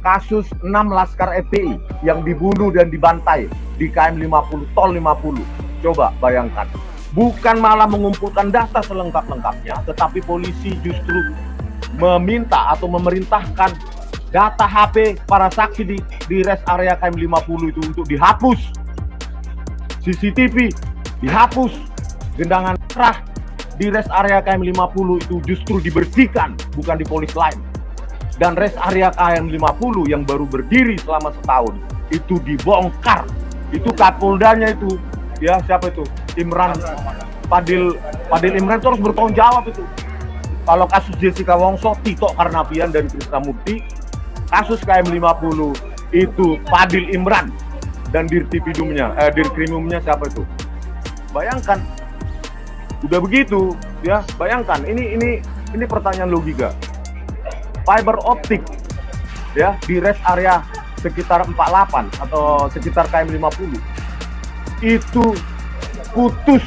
kasus 6 Laskar FPI yang dibunuh dan dibantai di KM 50, Tol 50. Coba bayangkan. Bukan malah mengumpulkan data selengkap-lengkapnya, tetapi polisi justru meminta atau memerintahkan data HP para saksi di rest area KM 50 itu untuk dihapus. CCTV dihapus. Gendangan merah di rest area KM 50 itu justru dibersihkan, bukan di polis lain. Dan rest area KM 50 yang baru berdiri selama setahun itu dibongkar. Itu Kapoldanya itu, ya siapa itu? Imran Fadil Imran itu harus bertanggung jawab itu. Kalau kasus Jessica Wongso, Tito Karnavian dan Krisnamurti, kasus KM 50 itu Fadil Imran dan Dirkrimumnya siapa itu? Bayangkan, udah begitu, ya bayangkan. Ini pertanyaan logika. Fiber optik, ya di rest area sekitar 48 atau sekitar KM 50 itu putus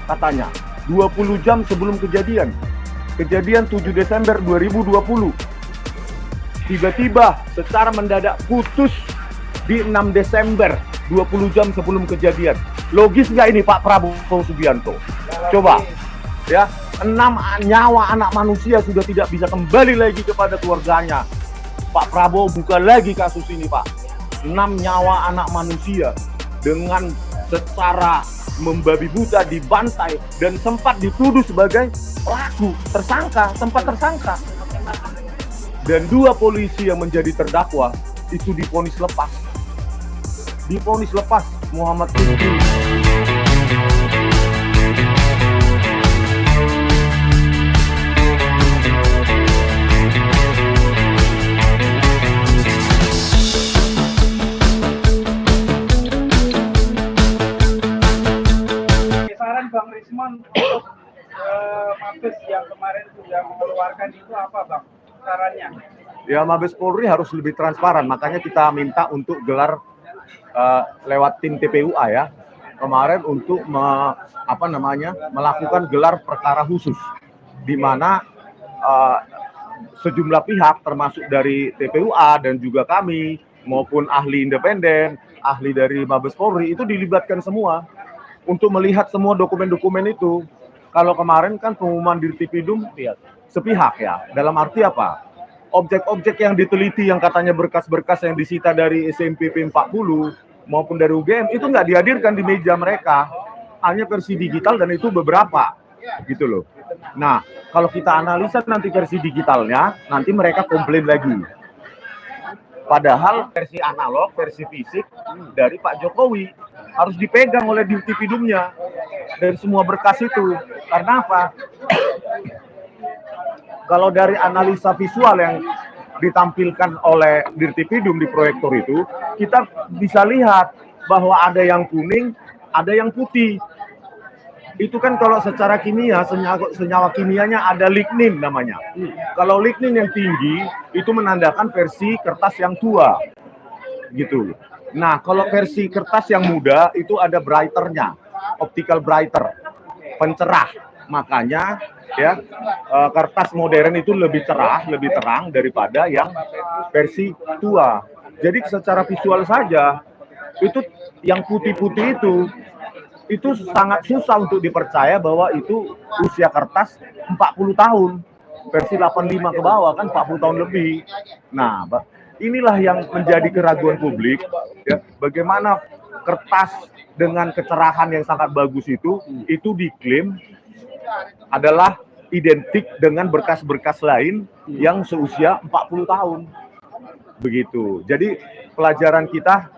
katanya 20 jam sebelum kejadian 7 Desember 2020. Tiba-tiba secara mendadak putus di 6 Desember 20 jam sebelum kejadian. Logis nggak ini Pak Prabowo Subianto? Coba ya, 6 nyawa anak manusia sudah tidak bisa kembali lagi kepada keluarganya. Pak Prabowo buka lagi kasus ini Pak. 6 nyawa anak manusia dengan secara membabi buta dibantai dan sempat dituduh sebagai pelaku, sempat tersangka. Dan 2 polisi yang menjadi terdakwa itu divonis lepas. Muhammad Lutfi. Bang Rismon untuk Mabes yang kemarin sudah mengeluarkan itu apa Bang caranya? Ya Mabes Polri harus lebih transparan, makanya kita minta untuk gelar lewat tim TPUA ya kemarin untuk melakukan gelar perkara khusus di mana sejumlah pihak termasuk dari TPUA dan juga kami maupun ahli independen, ahli dari Mabes Polri itu dilibatkan semua untuk melihat semua dokumen-dokumen itu. Kalau kemarin kan pengumuman Dirtipidum sepihak ya. Dalam arti apa? Objek-objek yang diteliti yang katanya berkas-berkas yang disita dari SMPP 40 maupun dari UGM itu nggak dihadirkan di meja mereka. Hanya versi digital dan itu beberapa. Gitu loh. Nah, kalau kita analisa nanti versi digitalnya, nanti mereka komplain lagi. Padahal versi analog, versi fisik dari Pak Jokowi harus dipegang oleh Dirtipidumnya dan semua berkas itu. Karena apa? Kalau dari analisa visual yang ditampilkan oleh Dirtipidum di proyektor itu, kita bisa lihat bahwa ada yang kuning, ada yang putih. Itu kan kalau secara kimia, senyawa kimianya ada lignin namanya. Kalau lignin yang tinggi, itu menandakan versi kertas yang tua. Gitu. Nah, kalau versi kertas yang muda, itu ada brighternya, optical brighter, pencerah. Makanya, ya, kertas modern itu lebih cerah, lebih terang daripada yang versi tua. Jadi secara visual saja, itu yang putih-putih itu sangat susah untuk dipercaya bahwa itu usia kertas 40 tahun. Versi 85 ke bawah kan 40 tahun lebih. Nah, inilah yang menjadi keraguan publik ya, bagaimana kertas dengan kecerahan yang sangat bagus itu diklaim adalah identik dengan berkas-berkas lain yang seusia 40 tahun. Begitu. Jadi pelajaran kita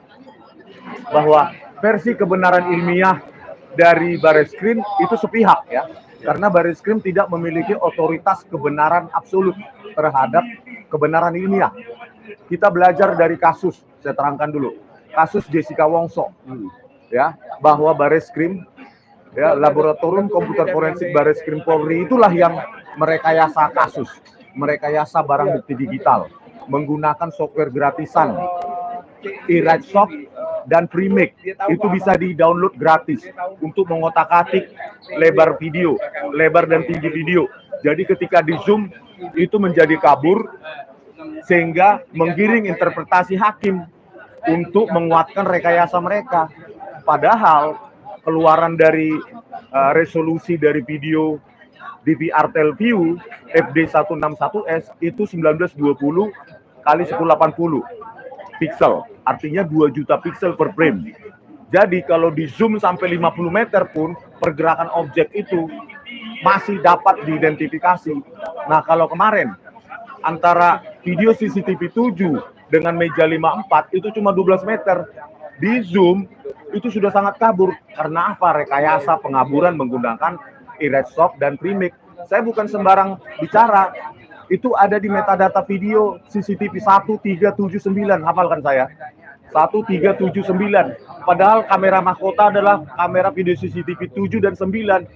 bahwa versi kebenaran ilmiah dari Bareskrim itu sepihak ya, karena Bareskrim tidak memiliki otoritas kebenaran absolut terhadap kebenaran ilmiah. Kita belajar dari kasus, saya terangkan dulu, kasus Jessica Wongso, ya, bahwa Bareskrim, ya, Laboratorium Komputer Forensik Bareskrim Polri itulah yang merekayasa kasus, merekayasa barang bukti digital, menggunakan software gratisan, eWriteSoft dan Premake. Itu bisa di-download gratis untuk mengotak-atik lebar video, lebar dan tinggi video. Jadi ketika di zoom itu menjadi kabur sehingga menggiring interpretasi hakim untuk menguatkan rekayasa mereka. Padahal keluaran dari resolusi dari video DVR Telview FD161S itu 1920 kali 1080 pixel, artinya 2 juta pixel per frame. Jadi kalau di zoom sampai 50 meter pun pergerakan objek itu masih dapat diidentifikasi. Nah, kalau kemarin antara video CCTV 7 dengan meja 54 itu cuma 12 meter. Di zoom itu sudah sangat kabur. Karena apa? Rekayasa pengaburan menggunakan erase soft dan premix. Saya bukan sembarang bicara. Itu ada di metadata video CCTV 1379, hafalkan saya. 1379. Padahal kamera mahkota adalah kamera video CCTV 7 dan 9.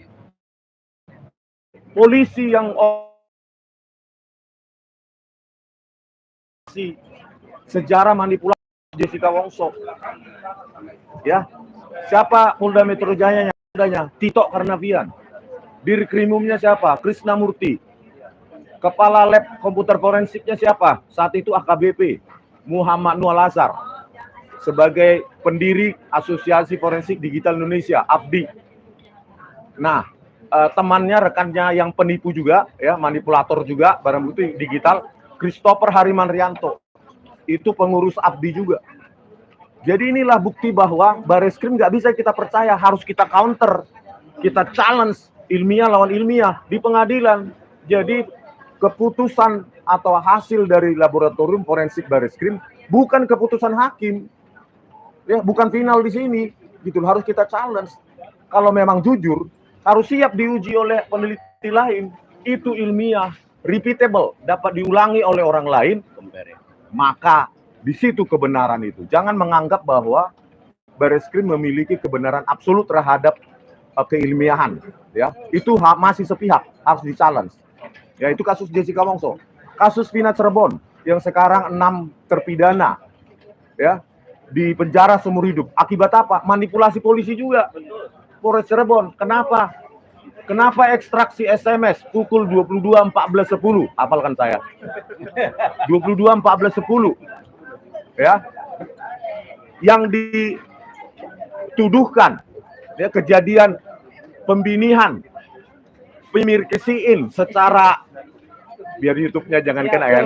Polisi yang sejarah manipulasi Jessica Wongso. Ya. Siapa Polda Metro Jaya yang adanya? Tito Karnavian. Dirkrimumnya siapa? Krisna Murti. Kepala lab komputer forensiknya siapa? Saat itu AKBP Muhammad Nual Azhar. Sebagai pendiri Asosiasi Forensik Digital Indonesia, AFDI. Nah, temannya, rekannya yang penipu juga, ya, manipulator juga, barang bukti digital, Christopher Hariman Rianto. Itu pengurus AFDI juga. Jadi inilah bukti bahwa Bareskrim nggak bisa kita percaya, harus kita counter, kita challenge ilmiah lawan ilmiah di pengadilan. Jadi keputusan atau hasil dari laboratorium forensik Bareskrim bukan keputusan hakim, ya, bukan final di sini, gitu. Harus kita challenge. Kalau memang jujur, harus siap diuji oleh peneliti lain. Itu ilmiah, repeatable, dapat diulangi oleh orang lain. Maka di situ kebenaran itu. Jangan menganggap bahwa Bareskrim memiliki kebenaran absolut terhadap keilmiahan, ya. Itu masih sepihak, harus di-challenge. Ya, itu kasus Jessica Wongso. Kasus Vina Cirebon yang sekarang 6 terpidana, ya, di penjara seumur hidup. Akibat apa? Manipulasi polisi juga. Polres Cirebon. Kenapa? Kenapa ekstraksi SMS pukul 22.14.10? Hafalkan saya. 22.14.10. Ya. Yang dituduhkan, ya, kejadian pembinihan Pimir Kisiin secara, biar YouTube-nya jangan kena ya,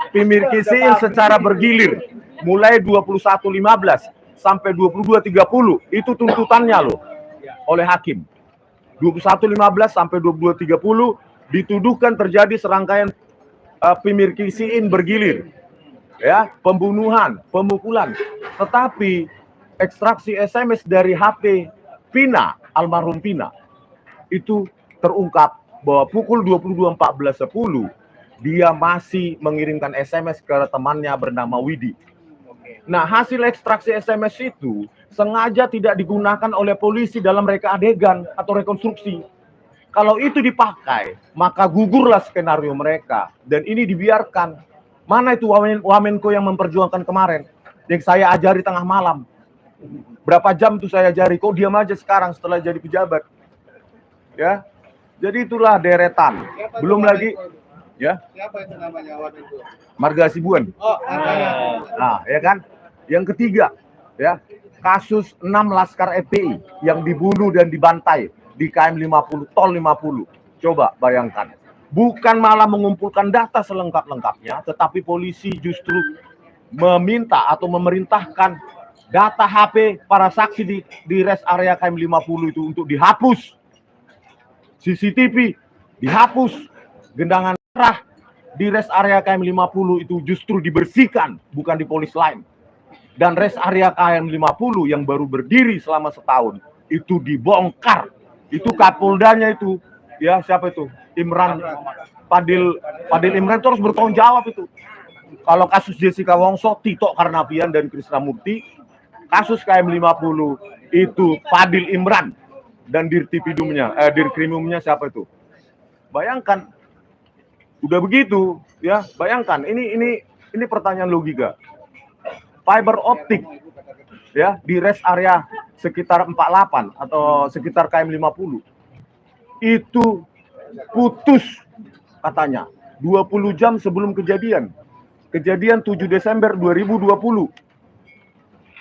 Pimir Kisiin secara bergilir mulai 21.15 sampai 22.30, itu tuntutannya loh oleh hakim. 21.15 sampai 22.30 dituduhkan terjadi serangkaian Pimir Kisiin bergilir, ya, pembunuhan, pemukulan. Tetapi ekstraksi SMS dari HP Vina, almarhum Vina, itu terungkap bahwa pukul 22.14.10 dia masih mengirimkan SMS ke temannya bernama Widi. Nah, hasil ekstraksi SMS itu sengaja tidak digunakan oleh polisi dalam reka adegan atau rekonstruksi. Kalau itu dipakai, maka gugurlah skenario mereka. Dan ini dibiarkan. Mana itu Wamenko yang memperjuangkan kemarin? Yang saya ajari tengah malam. Berapa jam tuh saya ajari, kok diam aja sekarang setelah jadi pejabat. Ya. Jadi itulah deretan. Belum lagi, ya. Siapa itu namanya Wamenko? Marga Sibuan. Oh, nah, ya kan? Yang ketiga, ya, kasus 6 laskar FPI yang dibunuh dan dibantai di KM 50, Tol 50. Coba bayangkan. Bukan malah mengumpulkan data selengkap-lengkapnya, tetapi polisi justru meminta atau memerintahkan data HP para saksi di rest area KM 50 itu untuk dihapus. CCTV dihapus. Gendangan merah di rest area KM 50 itu justru dibersihkan, bukan di polis lain. Dan rest area KM 50 yang baru berdiri selama setahun itu dibongkar. Itu Kapoldanya itu, ya, siapa itu? Imran Fadil Imran itu harus bertanggung jawab itu. Kalau kasus Jessica Wongso, Tito Karnavian dan Krisna Murti. Kasus KM 50 itu Fadil Imran dan Dirkrimumnya siapa itu? Bayangkan. Udah begitu, ya, bayangkan. Ini pertanyaan logika. Fiber optik, ya, di rest area sekitar 48 atau sekitar KM 50 itu putus katanya 20 jam sebelum kejadian. Kejadian 7 Desember 2020.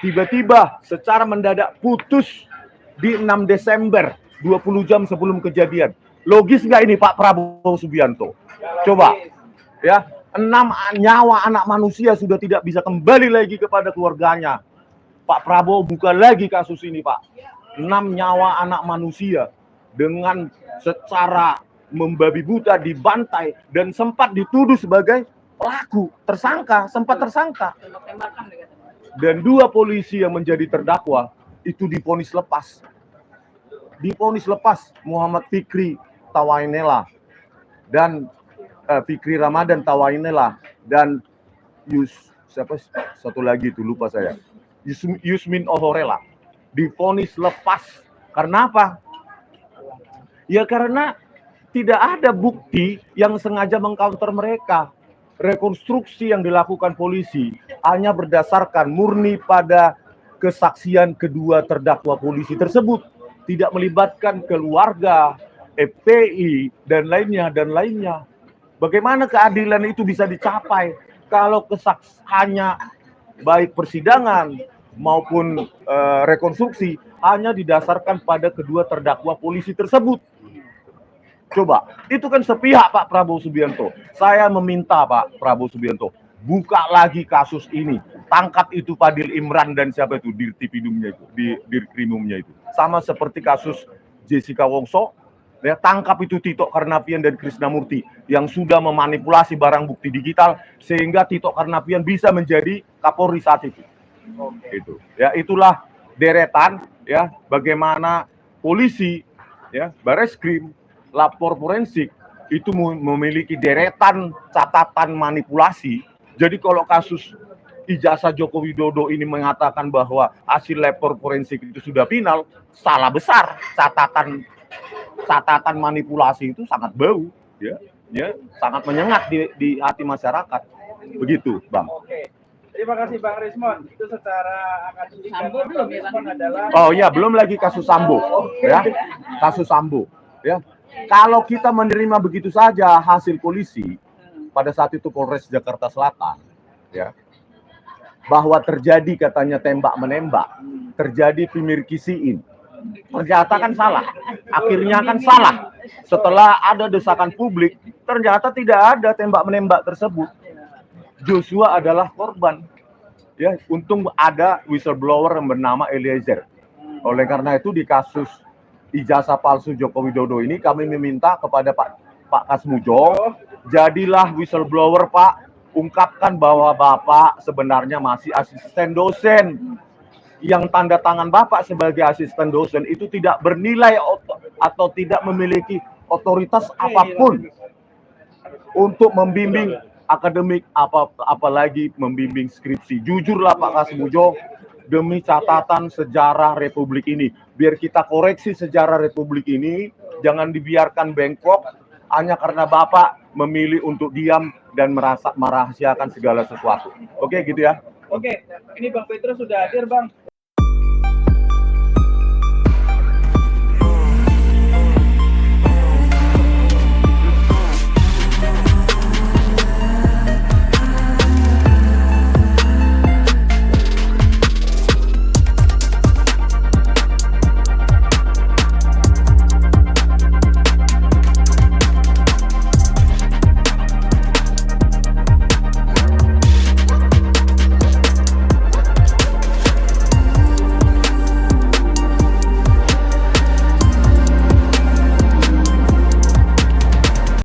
Tiba-tiba secara mendadak putus di 6 Desember, 20 jam sebelum kejadian. Logis nggak ini Pak Prabowo Subianto? Coba, ya, 6 nyawa anak manusia sudah tidak bisa kembali lagi kepada keluarganya. Pak Prabowo buka lagi kasus ini, Pak. 6 nyawa anak manusia dengan secara membabi buta dibantai dan sempat dituduh sebagai pelaku, sempat tersangka. Dan 2 polisi yang menjadi terdakwa itu divonis lepas. Divonis lepas Muhammad Fikri Tawainela dan Fikri Ramadan Tawainela dan siapa satu lagi itu lupa saya. Yusmin Ohorela divonis lepas. Karena apa? Ya karena tidak ada bukti yang sengaja mengcounter mereka. Rekonstruksi yang dilakukan polisi hanya berdasarkan murni pada kesaksian kedua terdakwa polisi tersebut, tidak melibatkan keluarga, FPI dan lainnya. Bagaimana keadilan itu bisa dicapai kalau kesaksiannya baik persidangan maupun rekonstruksi hanya didasarkan pada kedua terdakwa polisi tersebut? Coba, itu kan sepihak Pak Prabowo Subianto. Saya meminta Pak Prabowo Subianto, buka lagi kasus ini. Tangkap itu Fadil Imran dan siapa itu, Dirtipidumnya itu, Dirkrimumnya itu. Sama seperti kasus Jessica Wongso, ya, tangkap itu Tito Karnavian dan Krisnamurti yang sudah memanipulasi barang bukti digital sehingga Tito Karnavian bisa menjadi Kapolri saat itu. Itu. Ya, itulah deretan ya bagaimana polisi ya, Bareskrim, lapor forensik itu memiliki deretan catatan manipulasi. Jadi kalau kasus ijazah Joko Widodo ini mengatakan bahwa hasil lapor forensik itu sudah final, salah besar. Catatan manipulasi itu sangat bau, ya sangat menyengat di hati masyarakat. Begitu, Bang. Oke. Terima kasih Bang Rismon. Itu secara akademik Bang Rismon adalah. Oh iya, belum lagi kasus Sambo, ya. Kasus Sambo, ya. Kalau kita menerima begitu saja hasil polisi pada saat itu Polres Jakarta Selatan, ya, bahwa terjadi katanya tembak menembak, terjadi pemirkisiin, ternyata kan salah. Akhirnya kan salah. Setelah ada desakan publik, ternyata tidak ada tembak menembak tersebut. Joshua adalah korban. Ya, untung ada whistleblower yang bernama Eliezer. Oleh karena itu di kasus ijazah palsu Joko Widodo ini kami meminta kepada Pak Kasmujo, jadilah whistleblower Pak, ungkapkan bahwa Bapak sebenarnya masih asisten dosen. Yang tanda tangan Bapak sebagai asisten dosen itu tidak bernilai atau tidak memiliki otoritas apapun untuk membimbing akademik, apalagi membimbing skripsi. Jujurlah Pak Kasmujo, demi catatan sejarah Republik ini. Biar kita koreksi sejarah Republik ini, jangan dibiarkan bengkok hanya karena Bapak memilih untuk diam dan merahasiakan segala sesuatu. Oke, gitu ya. Oke, ini Bang Petrus sudah hadir, Bang.